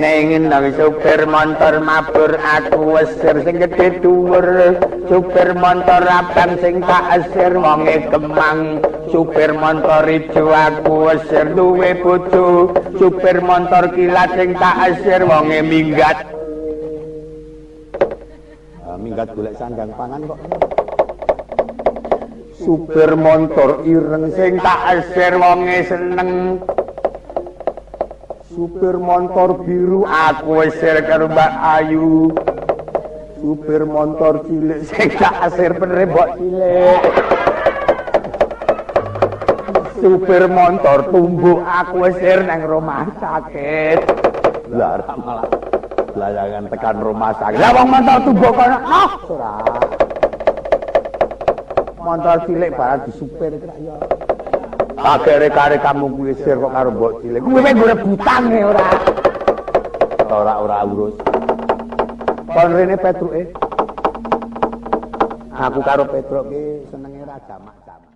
Nengin nang supir motor mabur aku wesir sing gedhe dhuwur supir motor abang sing tak esir wonge kemang supir motor ijo aku wesir duwe bojo supir motor kilat sing tak esir wonge minggat minggat golek sandang pangan kok supir motor ireng sing tak esir wonge seneng supir motor biru aku esir karo Mbak Ayu supir motor cilik sing tak esir penrembok cilik supir motor tumbuk aku esir nang rumah sakit lah malah layangan tekan rumah sakit lah wong motor tumbuk kono ora motor cilik barang disupir kira ya akhirnya kare kamu kuwi sir kok karo mbok cilik. Kuwi wis golek butange ora. Ora urus. Kon rene Petruke. Aku karo Petruk ki senenge ra jamak-jamak.